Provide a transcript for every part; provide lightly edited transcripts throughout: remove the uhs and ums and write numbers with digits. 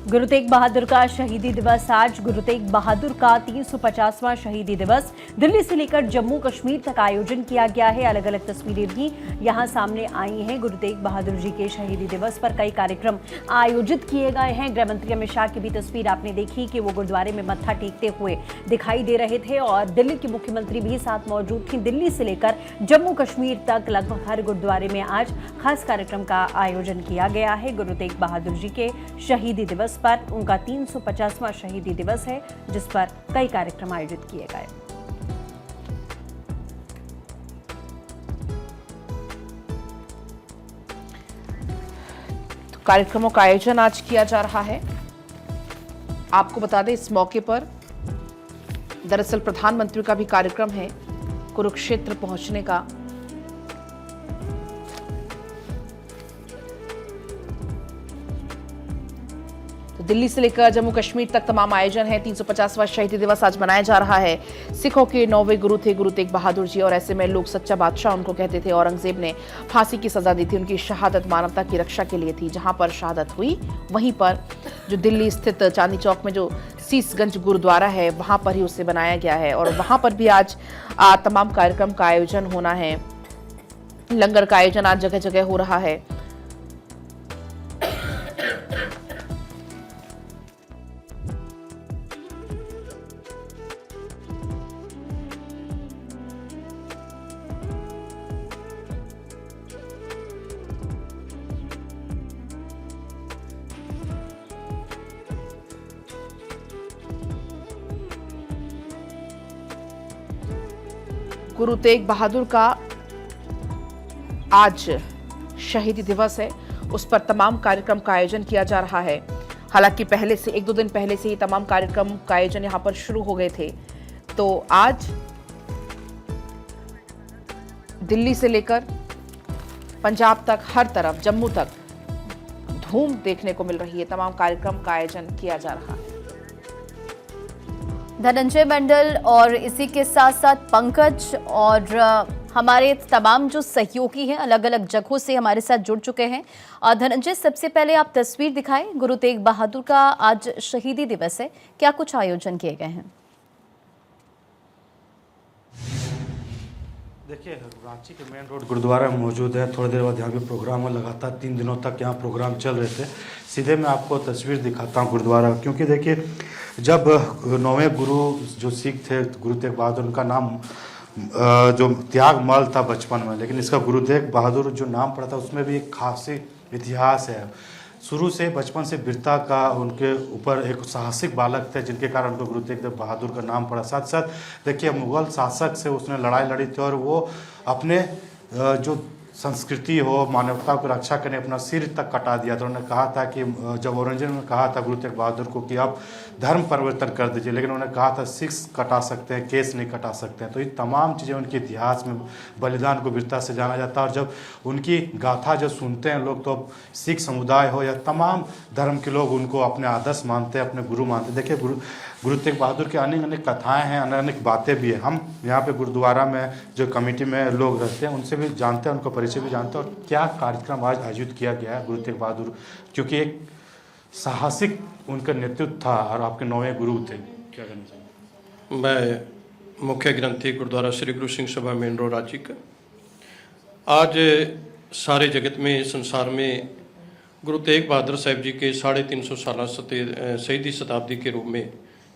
गुरु तेग बहादुर का शहीदी दिवस आज। गुरु तेग बहादुर का 350वां शहीदी दिवस दिल्ली से लेकर जम्मू कश्मीर तक आयोजन किया गया है। अलग अलग तस्वीरें भी यहां सामने आई हैं। गुरु तेग बहादुर जी के शहीदी दिवस पर कई कार्यक्रम आयोजित किए गए हैं। गृह मंत्री अमित शाह की भी तस्वीर आपने देखी कि वो गुरुद्वारे में मत्था टेकते हुए दिखाई दे रहे थे और दिल्ली की मुख्यमंत्री भी साथ मौजूद थी। दिल्ली से लेकर जम्मू कश्मीर तक लगभग हर गुरुद्वारे में आज खास कार्यक्रम का आयोजन किया गया है। गुरु तेग बहादुर जी के शहीदी दिवस पर उनका 350वां शहीदी दिवस है, जिस पर कई कार्यक्रम आयोजित किए गए। तो कार्यक्रमों का आयोजन आज किया जा रहा है। आपको बता दें इस मौके पर दरअसल प्रधानमंत्री का भी कार्यक्रम है कुरुक्षेत्र पहुंचने का। दिल्ली से लेकर जम्मू कश्मीर तक तमाम आयोजन है। 350वां शहीदी दिवस आज मनाया जा रहा है। सिखों के 9वें गुरु थे गुरु तेग बहादुर जी और ऐसे में लोग सच्चा बादशाह उनको कहते थे। औरंगजेब ने फांसी की सजा दी थी। उनकी शहादत मानवता की रक्षा के लिए थी। जहां पर शहादत हुई वहीं पर जो दिल्ली स्थित चांदनी चौक में जो सीसगंज गुरुद्वारा है वहां पर ही उसे बनाया गया है और वहां पर भी आज तमाम कार्यक्रम का आयोजन होना है। लंगर का आयोजन आज जगह जगह हो रहा है। गुरु तेग बहादुर का आज शहीदी दिवस है, उस पर तमाम कार्यक्रम का आयोजन किया जा रहा है। हालांकि पहले से 1-2 दिन पहले से ही तमाम कार्यक्रम का आयोजन यहां पर शुरू हो गए थे। तो आज दिल्ली से लेकर पंजाब तक, हर तरफ जम्मू तक धूम देखने को मिल रही है। तमाम कार्यक्रम का आयोजन किया जा रहा है। धनंजय मंडल और इसी के साथ साथ पंकज और हमारे तमाम जो सहयोगी हैं अलग अलग जगहों से हमारे साथ जुड़ चुके हैं। धनंजय, सबसे पहले आप तस्वीर दिखाएं। गुरु तेग बहादुर का आज शहीदी दिवस है, क्या कुछ आयोजन किए गए हैं? देखिए, रांची के मेन रोड गुरुद्वारा में मौजूद है। थोड़ी देर बाद यहाँ पे प्रोग्राम हुआ। लगातार 3 दिनों तक यहाँ प्रोग्राम चल रहे थे। सीधे मैं आपको तस्वीर दिखाता हूँ गुरुद्वारा, क्योंकि देखिए जब 9वें गुरु जो सिख थे गुरु तेग बहादुर, उनका नाम जो त्यागमल था बचपन में, लेकिन इसका गुरु तेग बहादुर जो नाम पड़ा था उसमें भी एक खास इतिहास है। शुरू से बचपन से वीरता का उनके ऊपर एक साहसिक बालक थे, जिनके कारण उनको गुरु तेग बहादुर का नाम पड़ा। साथ साथ देखिए मुगल शासक से उसने लड़ाई लड़ी थी और वो अपने जो संस्कृति हो, मानवता को रक्षा करने अपना सिर तक कटा दिया था। उन्होंने कहा था कि जब औरंगजेब ने कहा था गुरु तेग बहादुर को कि आप धर्म परिवर्तन कर दीजिए, लेकिन उन्होंने कहा था सिर कटा सकते हैं, केस नहीं कटा सकते हैं। तो ये तमाम चीज़ें उनके इतिहास में बलिदान को वीरता से जाना जाता है। और जब उनकी गाथा जब सुनते हैं लोग, तो सिख समुदाय हो या तमाम धर्म के लोग उनको अपने आदर्श मानते हैं, अपने गुरु मानते हैं। देखिए गुरु तेग बहादुर की अनेक अनेक कथाएं हैं, अनेक बातें भी हैं। हम यहाँ पे गुरुद्वारा में जो कमेटी में लोग रहते हैं उनसे भी जानते हैं, उनको परिचय भी जानते हैं। और क्या कार्यक्रम आज आयोजित किया गया है गुरु तेग बहादुर, क्योंकि एक साहसिक उनका नेतृत्व था और आपके 9वें गुरु थे। क्या कहना चाहिए? मैं मुख्य ग्रंथी गुरुद्वारा श्री गुरु सिंह सभा मेन रोड रांची का आज सारे जगत में, संसार में गुरु तेग बहादुर साहब जी के 350 साल शहीदी शताब्दी के रूप में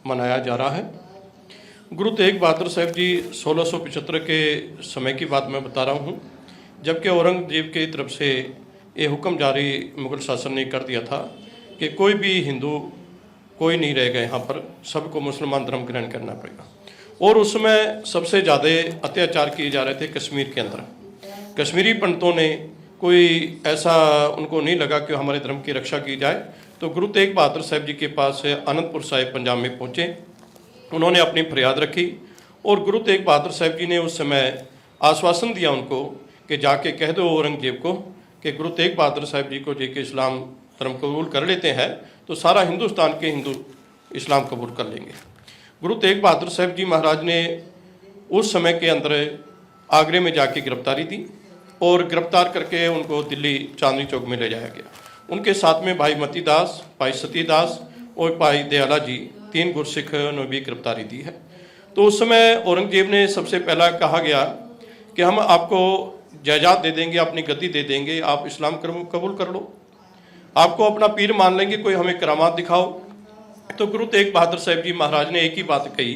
मनाया जा रहा है। गुरु तेग बहादुर साहब जी 1675 के समय की बात मैं बता रहा हूँ, जबकि औरंगजेब की तरफ से ये हुक्म जारी मुगल शासन ने कर दिया था कि कोई भी हिंदू कोई नहीं रहेगा यहाँ पर, सबको मुसलमान धर्म ग्रहण करना पड़ेगा। और उस समय सबसे ज़्यादा अत्याचार किए जा रहे थे कश्मीर के अंदर। कश्मीरी पंडितों ने कोई ऐसा उनको नहीं लगा कि हमारे धर्म की रक्षा की जाए, तो गुरु तेग बहादुर साहब जी के पास आनंदपुर साहिब पंजाब में पहुँचे। उन्होंने अपनी फरियाद रखी और गुरु तेग बहादुर साहब जी ने उस समय आश्वासन दिया उनको कि जाके कह दो औरंगजेब को कि गुरु तेग बहादुर साहब जी को जी के इस्लाम धर्म कबूल कर लेते हैं तो सारा हिंदुस्तान के हिंदू इस्लाम कबूल कर लेंगे। गुरु तेग बहादुर साहब जी महाराज ने उस समय के अंदर आगरे में जाके गिरफ्तारी दी और गिरफ्तार करके उनको दिल्ली चांदनी चौक में ले जाया गया। उनके साथ में भाई मती दास, भाई सती दास और भाई दयाला जी 3 गुरसिख ने भी गिरफ्तारी दी है। तो उस समय औरंगजेब ने सबसे पहला कहा गया कि हम आपको जायदाद दे देंगे, अपनी गद्दी दे देंगे, आप इस्लाम कबूल कर लो, आपको अपना पीर मान लेंगे, कोई हमें करामात दिखाओ। तो गुरु तेग बहादुर साहब जी महाराज ने एक ही बात कही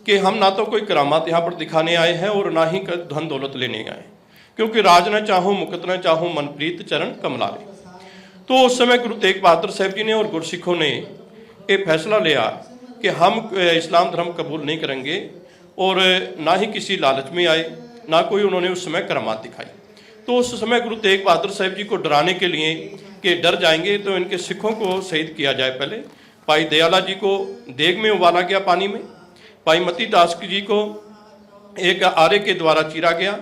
कि हम ना तो कोई करामात यहाँ पर दिखाने आए हैं और ना ही धन दौलत लेने आए, क्योंकि राज न चाहूँ मुकत न चाहूँ मनप्रीत चरण कमलारे। तो उस समय गुरु तेग बहादुर साहब जी ने और गुरसिखों ने ये फैसला लिया कि हम इस्लाम धर्म कबूल नहीं करेंगे और ना ही किसी लालच में आए, ना कोई उन्होंने उस समय करामात दिखाई। तो उस समय गुरु तेग बहादुर साहब जी को डराने के लिए कि डर जाएंगे तो इनके सिखों को शहीद किया जाए। पहले भाई दयाला जी को देग में उबाला गया पानी में, भाई मती दास जी को एक आरे के द्वारा चीरा गया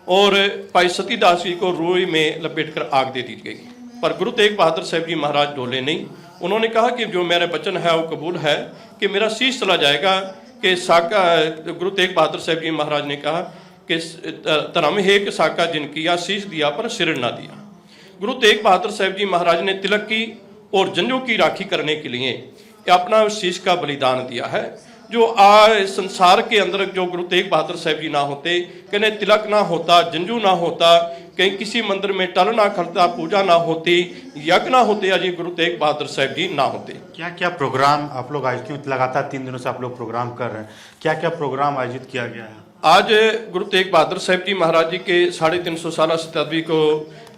और भाई सती दास जी को रुई में लपेटकर आग दे दी गई। पर गुरु तेग बहादुर साहब जी महाराज डोले नहीं। उन्होंने कहा कि जो मेरा वचन है वो कबूल है कि मेरा शीश चला जाएगा। कि साका गुरु तेग बहादुर साहब जी महाराज ने कहा कि धर्म है कि साका जिन किया शीश दिया पर सिर ना दिया। गुरु तेग बहादुर साहब जी महाराज ने तिलक की और जंजों की राखी करने के लिए अपना शीश का बलिदान दिया है। जो आज संसार के अंदर जो गुरु तेग बहादुर साहब जी ना होते, कहीं तिलक ना होता, जंजू ना होता, कहीं किसी मंदिर में टल ना खड़ता, पूजा ना होती, यज्ञ ना होते, आज गुरु तेग बहादुर साहब जी ना होते। क्या क्या प्रोग्राम आप लोग आज क्यों लगातार 3 दिनों से आप लोग प्रोग्राम कर रहे हैं, क्या क्या प्रोग्राम आयोजित किया गया है? आज गुरु तेग बहादुर साहब जी महाराज जी के 350 साल शताब्दी को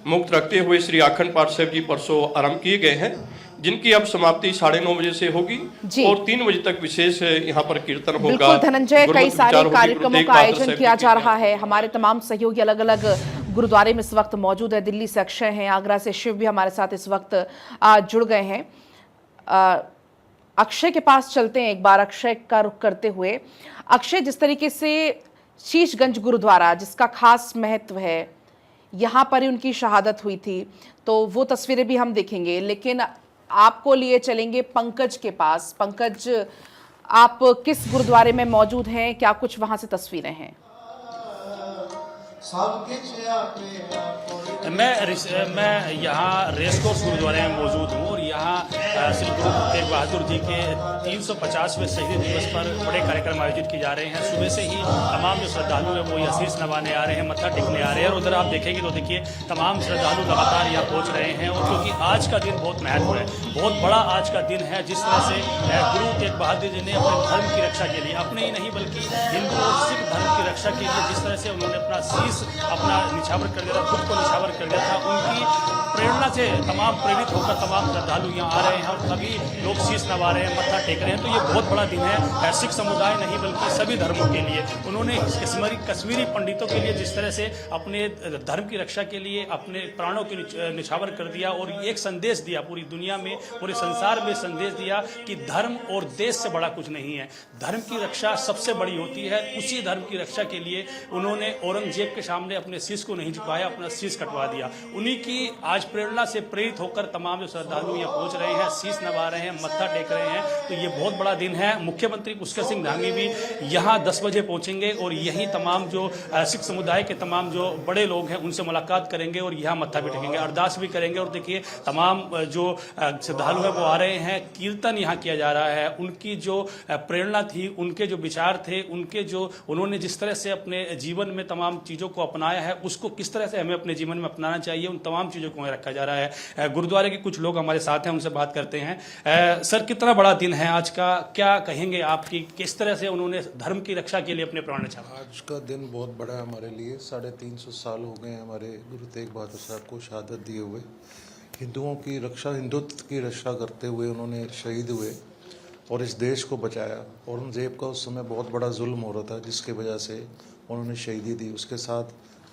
मुक्त रखते हुए श्री अखंड पाठ साहब जी परसों आरंभ किए गए हैं, जिनकी अब समाप्ति 9:30 बजे से होगी और 3 बजे तक विशेष यहाँ पर कीर्तन होगा। बिल्कुल धनंजय, कई सारे कार्यक्रमों का आयोजन किया जा रहा है। हमारे तमाम सहयोगी अलग अलग गुरुद्वारे में इस वक्त मौजूद है। दिल्ली से अक्षय हैं, आगरा से शिव भी हमारे साथ इस वक्त जुड़ गए हैं। अक्षय के पास चलते हैं एक बार, अक्षय का रुख करते हुए। अक्षय, जिस तरीके से शीशगंज गुरुद्वारा जिसका खास महत्व है, यहाँ पर ही उनकी शहादत हुई थी, तो वो तस्वीरें भी हम देखेंगे, लेकिन आपको लिए चलेंगे पंकज के पास। पंकज, आप किस गुरुद्वारे में मौजूद हैं, क्या कुछ वहां से तस्वीरें हैं? मैं यहाँ रेस कोर्स गुरुद्वारे में मौजूद हूँ और यहाँ श्री गुरु तेग बहादुर जी के 350वें शहीदी दिवस पर बड़े कार्यक्रम आयोजित किए जा रहे हैं। सुबह से ही तमाम जो श्रद्धालु हैं वो यहाँ शीश नवाने आ रहे हैं, मत्था टेकने आ रहे हैं और उधर आप देखेंगे तो देखिए तमाम श्रद्धालु लगातार यहाँ पहुँच रहे हैं। और क्योंकि आज का दिन बहुत महत्व है, बहुत बड़ा आज का दिन है, जिस तरह से गुरु तेग बहादुर जी ने अपने धर्म की रक्षा के लिए, अपने ही नहीं बल्कि हिंदू और सिख धर्म की रक्षा के लिए जिस तरह से उन्होंने अपना शीश अपना निछावर कर दिया था, खुद को निछावर कर दिया था, उनकी प्रेरणा से तमाम प्रेरित होकर तमाम श्रद्धालु यहाँ आ रहे हैं और सभी लोग शीश नवा रहे हैं, मत्था टेक रहे हैं। तो ये बहुत बड़ा दिन है सिख समुदाय नहीं बल्कि सभी धर्मों के लिए। उन्होंने कश्मीरी पंडितों के लिए जिस तरह से अपने धर्म की रक्षा के लिए अपने प्राणों के निछावर कर दिया और एक संदेश दिया पूरी दुनिया में, पूरे संसार में संदेश दिया कि धर्म और देश से बड़ा कुछ नहीं है, धर्म की रक्षा सबसे बड़ी होती है। उसी धर्म की रक्षा के लिए उन्होंने औरंगजेब के सामने अपने शीश को नहीं झुकाया, अपना शीश कटवा दिया। उन्हीं की आज प्रेरणा से प्रेरित होकर तमाम जो श्रद्धालु यहाँ पहुंच रहे हैं, शीश नवा रहे हैं, मत्था टेक रहे हैं। तो ये बहुत बड़ा दिन है। मुख्यमंत्री पुष्कर सिंह धामी भी यहाँ 10 बजे पहुंचेंगे और यही तमाम जो सिख समुदाय के तमाम जो बड़े लोग हैं उनसे मुलाकात करेंगे और यहाँ मत्था भी टेकेंगे, अरदास भी करेंगे। और देखिए तमाम जो श्रद्धालु हैं वो आ रहे हैं, कीर्तन यहाँ किया जा रहा है। उनकी जो प्रेरणा थी, उनके जो विचार थे, उनके जो उन्होंने जिस तरह से अपने जीवन में तमाम चीज़ों को अपनाया है, उसको किस तरह से हमें अपने जीवन में अपनाना चाहिए, उन तमाम चीज़ों को रखा जा रहा है। गुरुद्वारे के कुछ लोग हमारे साथ हैं, उनसे बात करते हैं। सर, कितना बड़ा दिन है आज का, क्या कहेंगे आप कि किस तरह से उन्होंने धर्म की रक्षा के लिए अपने प्राण न्यौछावर? आज का दिन बहुत बड़ा है हमारे लिए। 350 साल हो गए हैं हमारे गुरु तेग बहादुर साहब को शहादत दिए हुए। हिंदुओं की रक्षा, हिंदुत्व की रक्षा करते हुए उन्होंने शहीद हुए और इस देश को बचाया। औरंगजेब का उस समय बहुत बड़ा जुल्म हो रहा था, जिसके वजह से उन्होंने शहीदी दी। उसके साथ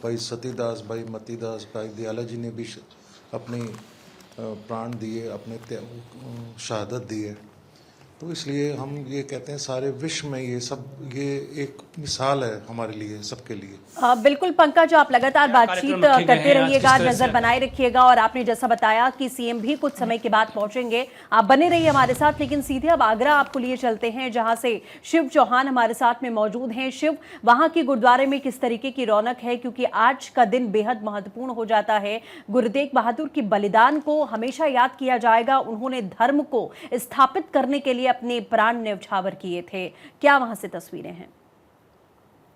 भाई सतीदास, भाई मतीदास, भाई दयाला जी ने भी अपनी प्राण दिए, अपने शहादत दी है। तो इसलिए हम ये कहते हैं सारे विश्व में ये एक मिसाल है हमारे लिए, सबके लिए। बिल्कुल पंकज, आप लगातार बातचीत कार्यक्रम रखे गए करते हैं, आज रहिएगा, किस तरह नजर से- बनाए रखिएगा। और आपने जैसा बताया कि सीएम भी कुछ समय के बाद पहुंचेंगे, आप बने रहिए हमारे साथ। लेकिन सीधे अब आगरा आपको लिए चलते हैं, जहां से शिव चौहान हमारे साथ में मौजूद हैं। शिव, वहां की गुरुद्वारे में किस तरीके की रौनक है, क्योंकि आज का दिन बेहद महत्वपूर्ण हो जाता है। गुरु तेग बहादुर की बलिदान को हमेशा याद किया जाएगा। उन्होंने धर्म को स्थापित करने के लिए अपने प्राण न्यौछावर किए थे। क्या वहां से तस्वीरें हैं?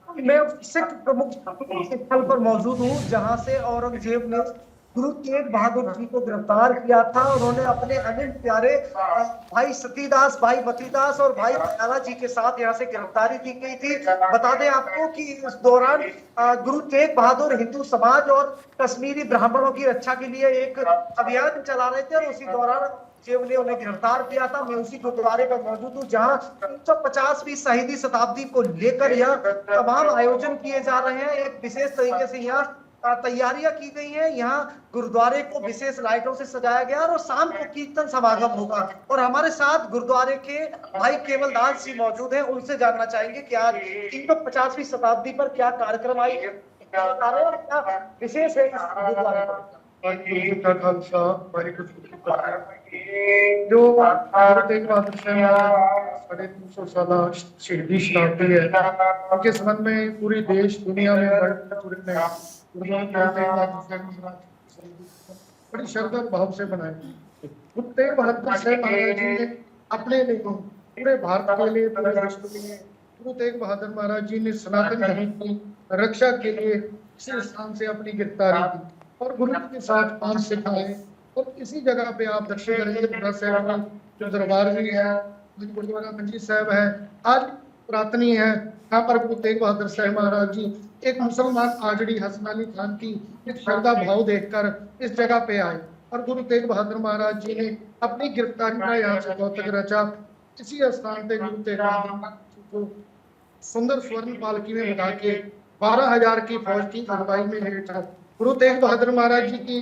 मैं सिख प्रमुख स्थल पर मौजूद हूँ, जहां से औरंगजेब ने गुरु तेग बहादुर जी को गिरफ्तार किया था। उन्होंने अपने अनिल प्यारे भाई सतीदास, भाई बतीदास और भाई दयाला जी के साथ यहाँ से गिरफ्तारी की गई थी। बता दें आपको कि इस दौरान गुरु तेग बहादुर हिंदू समाज और कश्मीरी ब्राह्मणों की रक्षा के लिए एक अभियान चला रहे थे, और उसी दौरान जेब ने उन्हें गिरफ्तार किया था। मैं उसी गुरुद्वारे पर मौजूद हूँ, जहां 350वीं शहीदी शताब्दी को लेकर यह तमाम आयोजन किए जा रहे हैं। एक विशेष तरीके से यहाँ तैयारियां की गई हैं। यहाँ गुरुद्वारे को विशेष लाइटों से सजाया गया और शाम को कीर्तन समागम होगा। और हमारे साथ गुरुद्वारे के भाई केवल दास जी मौजूद हैं, उनसे जानना चाहेंगे कि आज 350वीं शताब्दी पर क्या कार्यक्रम और क्या विशेष है इस गुरुद्वारे पर। का खालसा वाहिगुरू जी की फतेह। जो गुरु तेग बहादुर साहब 350 साल शहीदी शताब्दी है, उनके संबंध में पूरी देश दुनिया में बड़ी श्रद्धा भाव से बनाए। गुरु तेग बहादुर साहब महाराज जी ने अपने लिए, पूरे भारत के लिए, पूरे विश्व के लिए, गुरु तेग बहादुर महाराज जी ने सनातन धर्म की रक्षा के लिए इसी स्थान से अपनी गिरफ्तारी की और गुरु जी के साथ 5 सिख आए। और इसी जगह पे आप दर्शन करेंगे, साहब में जो दरबार भी है, गुरुद्वारा मंजी साहब है, आज पुरातनी है। यहाँ पर गुरु तेग बहादुर साहब महाराज जी एक मुसलमान आजड़ी हसन अली खान की एक श्रद्धा भाव देखकर इस जगह पे आए और गुरु तेग बहादुर महाराज जी ने अपनी गिरफ्तारी का यहाँ से कौतक रचा। इसी स्थान पे गुरु तेग बहादुर को सुंदर स्वर्ण पालकी में बिठा के 12,000 की फौज की अगुवाई में लेकर गुरु तेग बहादुर महाराज जी की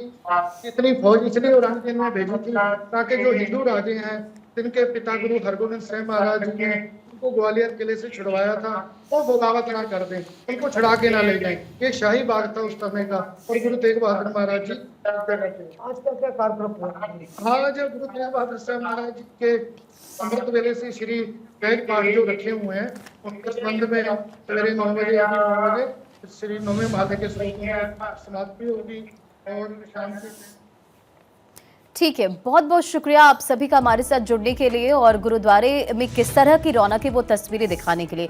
इतनी फौज इसलिए औरंगजेब ने भेजी थी ताकि जो हिंदू राजे हैं, जिनके पिता गुरु हरगोबिंद साहब महाराज जी ने उनको ग्वालियर किले से छुड़वाया था, वो बगावत ना कर दें, उनको छुड़ा के ना ले जाएं। ये शाही बाग था उस समय का और गुरु तेग बहादुर महाराज जी आज का क्या कार्यक्रम? आज गुरु तेग बहादुर साहब महाराज जी के अमृत वेले से श्री वेद पाठ जो रखे हुए हैं, उनके संबंध में सवेरे 9 बजे श्री नौवें माले के समाप्ति होगी और शाम से। ठीक है, बहुत बहुत शुक्रिया आप सभी का हमारे साथ जुड़ने के लिए और गुरुद्वारे में किस तरह की रौनक है वो तस्वीरें दिखाने के लिए।